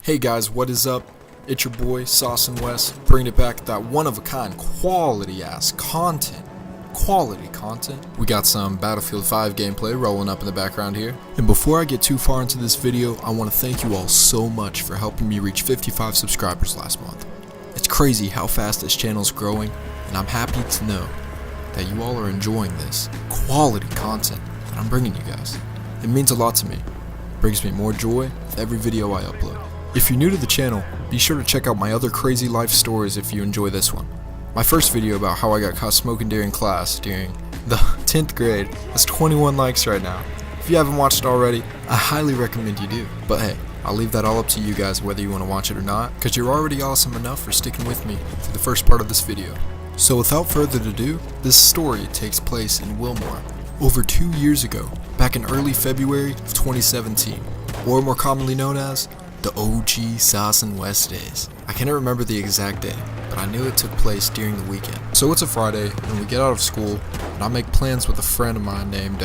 Hey guys, what is up? It's your boy, Sauce and Wes, bringing it back that one-of-a-kind quality-ass content. Quality content. We got some Battlefield 5 gameplay rolling up in the background here. And before I get too far into this video, I want to thank you all so much for helping me reach 55 subscribers last month. It's crazy how fast this channel's growing, and I'm happy to know that you all are enjoying this quality content that I'm bringing you guys. It means a lot to me. It brings me more joy with every video I upload. If you're new to the channel, be sure to check out my other crazy life stories if you enjoy this one. My first video about how I got caught smoking during class during the 10th grade has 21 likes right now. If you haven't watched it already, I highly recommend you do. But hey, I'll leave that all up to you guys whether you want to watch it or not, because you're already awesome enough for sticking with me through the first part of this video. So without further ado, this story takes place in Wilmore over 2 years ago, back in early February of 2017, or more commonly known as the OG Sauce and Wes days. I cannot remember the exact day, but I knew it took place during the weekend. So it's a Friday, and we get out of school, and I make plans with a friend of mine named,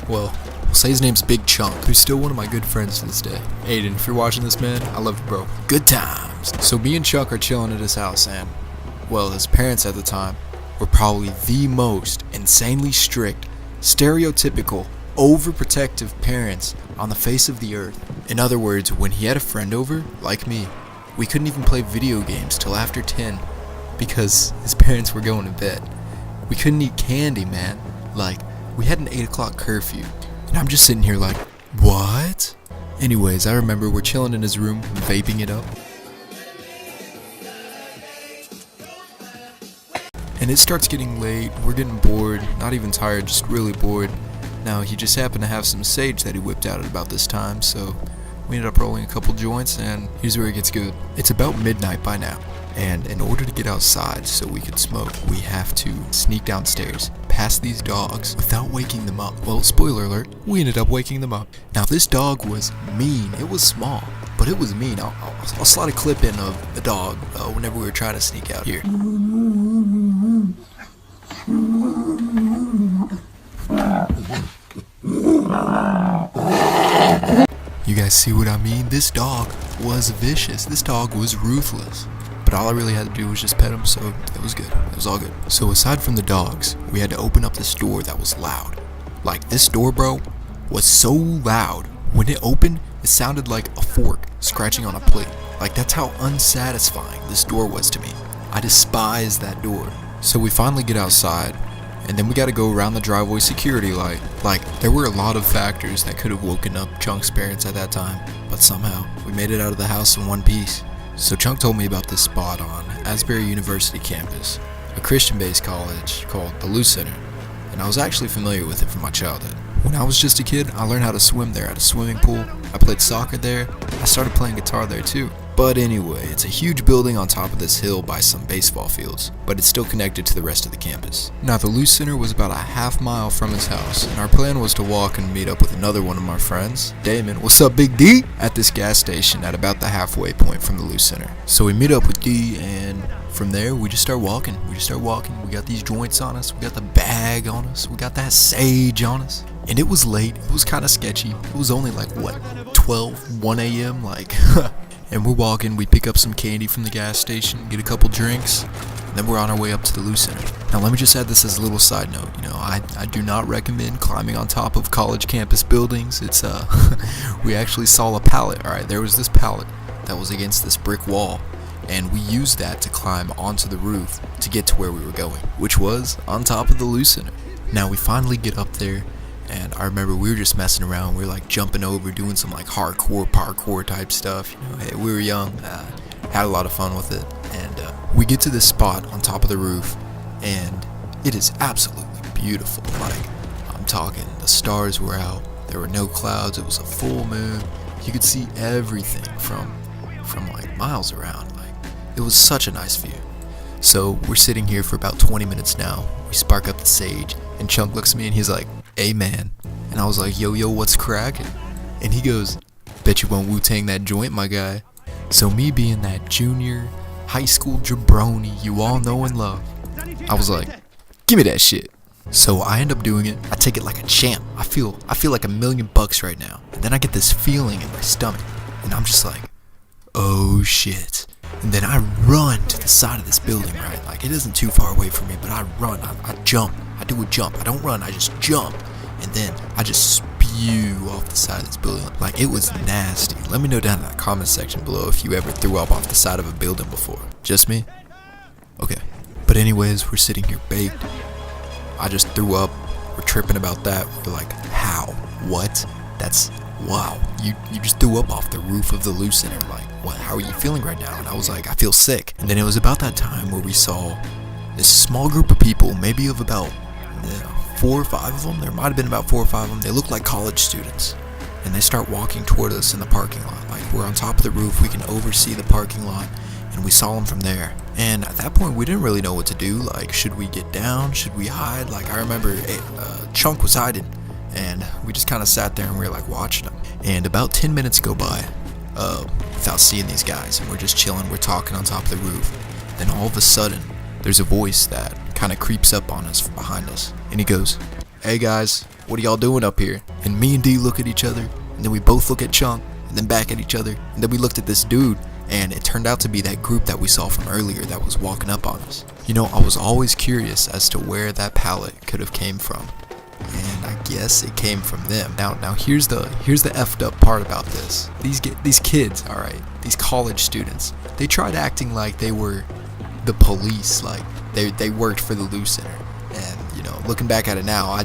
we'll say his name's Big Chunk, who's still one of my good friends to this day. Aiden, if you're watching this, man, I love you, bro. Good times. So me and Chunk are chilling at his house, and, well, his parents at the time were probably the most insanely strict, stereotypical, overprotective parents on the face of the earth. In other words, when he had a friend over, like me, we couldn't even play video games till after 10 because his parents were going to bed. We couldn't eat candy, man. Like, we had an 8 o'clock curfew. And I'm just sitting here like, what? Anyways, I remember we're chilling in his room, vaping it up. And it starts getting late, we're getting bored, not even tired, just really bored. Now, he just happened to have some sage that he whipped out at about this time, so we ended up rolling a couple joints, and here's where it gets good. It's about midnight by now, and in order to get outside so we could smoke, we have to sneak downstairs, past these dogs, without waking them up. Well, spoiler alert, we ended up waking them up. Now, this dog was mean. It was small, but it was mean. I'll slide a clip in of the dog whenever we were trying to sneak out here. You guys see what I mean? This dog was vicious. This dog was ruthless. But all I really had to do was just pet him, so it was good. It was all good. So aside from the dogs, we had to open up this door that was loud. Like, this door, bro, was so loud. When it opened, it sounded like a fork scratching on a plate. Like, that's how unsatisfying this door was to me. I despised that door. So we finally get outside, and then we gotta go around the driveway security light. Like, there were a lot of factors that could have woken up Chunk's parents at that time, but somehow, we made it out of the house in one piece. So Chunk told me about this spot on Asbury University campus, a Christian-based college called the Lou Center, and I was actually familiar with it from my childhood. When I was just a kid, I learned how to swim there at a swimming pool. I played soccer there. I started playing guitar there too. But anyway, it's a huge building on top of this hill by some baseball fields, but it's still connected to the rest of the campus. Now, the Lou Center was about a half-mile from his house, and our plan was to walk and meet up with another one of my friends, Damon, what's up, Big D? At this gas station at about the halfway point from the Lou Center. So we meet up with D, and from there, we just start walking. We got these joints on us, we got the bag on us, we got that sage on us. And it was late, it was kind of sketchy. It was only like, what, 1 a.m., like... And we're walking, we pick up some candy from the gas station, get a couple drinks, and then we're on our way up to the Lou Center. Now let me just add this as a little side note, you know, I do not recommend climbing on top of college campus buildings. It's, we actually saw a pallet, alright, there was this pallet that was against this brick wall, and we used that to climb onto the roof to get to where we were going, which was on top of the Lou Center. Now we finally get up there, and I remember we were just messing around. We were like jumping over, doing some like hardcore parkour type stuff. You know, hey, we were young, had a lot of fun with it. And we get to this spot on top of the roof, and it is absolutely beautiful. Like, I'm talking, the stars were out. There were no clouds. It was a full moon. You could see everything from like miles around. Like, it was such a nice view. So we're sitting here for about 20 minutes now. We spark up the sage, and Chunk looks at me and he's like, "Hey man," and I was like, yo, what's cracking? And he goes, "Bet you won't Wu-Tang that joint, my guy." So me being that junior high school jabroni you all know and love, I was like, "Give me that shit." So I end up doing it. I take it like a champ. I feel like $1,000,000 right now. And then I get this feeling in my stomach, and I'm just like, oh shit. And then I run to the side of this building, right? Like, it isn't too far away from me, but I run, I jump, I do a jump. I don't run, I just jump. And then I just spew off the side of this building. Like, it was nasty. Let me know down in the comment section below if you ever threw up off the side of a building before. Just me? Okay. But anyways, we're sitting here baked. I just threw up. We're tripping about that. We're like, how? What? That's, wow. You just threw up off the roof of the Lou Center. Like, what? How are you feeling right now? And I was like, I feel sick. And then it was about that time where we saw this small group of people, maybe of about 4 or 5 of them. There might have been about 4 or 5 of them. They looked like college students. And they start walking toward us in the parking lot. Like, we're on top of the roof. We can oversee the parking lot. And we saw them from there. And at that point, we didn't really know what to do. Like, should we get down? Should we hide? Like, I remember Chunk was hiding. And we just kind of sat there and we were like watching them. And about 10 minutes go by without seeing these guys. And we're just chilling. We're talking on top of the roof. Then all of a sudden, there's a voice that kind of creeps up on us from behind us. And he goes, hey guys, what are y'all doing up here? And me and D look at each other. And then we both look at Chunk. And then back at each other. And then we looked at this dude. And it turned out to be that group that we saw from earlier that was walking up on us. You know, I was always curious as to where that pallet could have came from. And I guess it came from them. Now here's the effed up part about this. These kids, alright, these college students, they tried acting like they were the police, like they worked for the Lou Center. And, you know, looking back at it now, I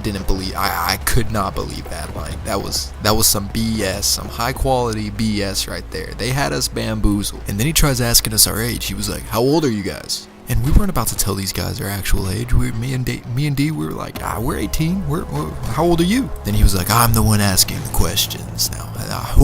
could not believe that. Like, that was some BS, some high quality BS right there. They had us bamboozled. And then he tries asking us our age. He was like, how old are you guys? And we weren't about to tell these guys our actual age. Me and D, we were like, we're 18. How old are you? Then he was like, I'm the one asking the questions now.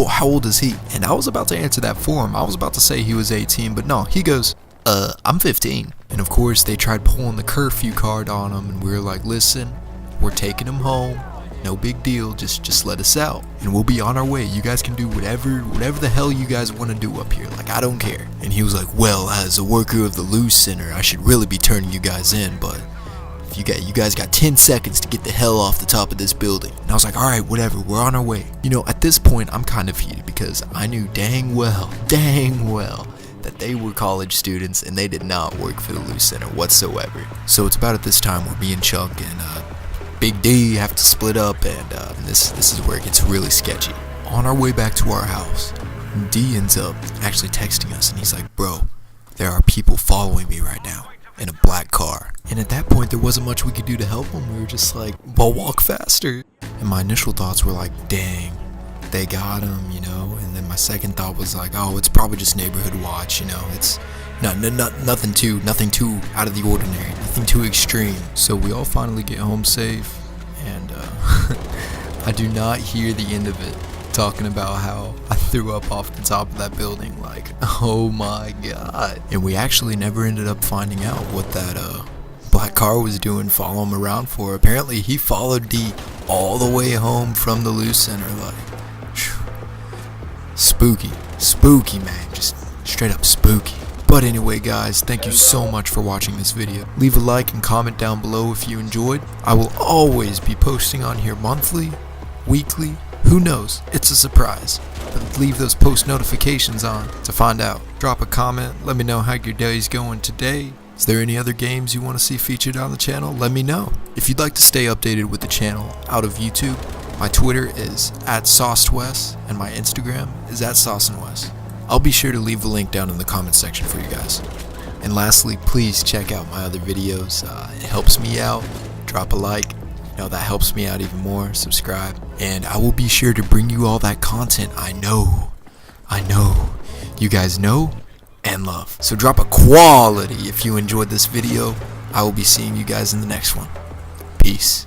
How old is he? And I was about to answer that for him. I was about to say he was 18, but no, he goes, I'm 15. And of course, they tried pulling the curfew card on him, and we were like, listen, we're taking him home. No big deal, just let us out. And we'll be on our way. You guys can do whatever the hell you guys want to do up here. Like, I don't care. And he was like, well, as a worker of the Lou Center, I should really be turning you guys in, but if you guys got 10 seconds to get the hell off the top of this building. And I was like, alright, whatever, we're on our way. You know, at this point, I'm kind of heated because I knew dang well, that they were college students and they did not work for the Lou Center whatsoever. So it's about at this time where me and Chunk and Big D have to split up, and this is where it gets really sketchy. On our way back to our house, D ends up actually texting us, and he's like, bro, there are people following me right now in a black car. And at that point, there wasn't much we could do to help them. We were just like, well, walk faster. And my initial thoughts were like, dang, they got him, you know. And then my second thought was like, oh, it's probably just neighborhood watch, you know. It's nothing too out of the ordinary, nothing too extreme. So we all finally get home safe, and I do not hear the end of it talking about how I threw up off the top of that building. Like, oh my god. And we actually never ended up finding out what that black car was doing, following him around for. Apparently he followed D all the way home from the Lou Center. Like, spooky man, just straight up spooky. But anyway guys, thank you so much for watching this video. Leave a like and comment down below if you enjoyed. I will always be posting on here monthly, weekly, who knows, it's a surprise. But leave those post notifications on to find out. Drop a comment, let me know how your day's going today. Is there any other games you want to see featured on the channel? Let me know. If you'd like to stay updated with the channel out of YouTube, my Twitter is @SaucedWes and my Instagram is @SauceandWes. I'll be sure to leave the link down in the comment section for you guys. And lastly, please check out my other videos. It helps me out. Drop a like. You know, that helps me out even more. Subscribe. And I will be sure to bring you all that content I know you guys know and love. So drop a quality if you enjoyed this video. I will be seeing you guys in the next one. Peace.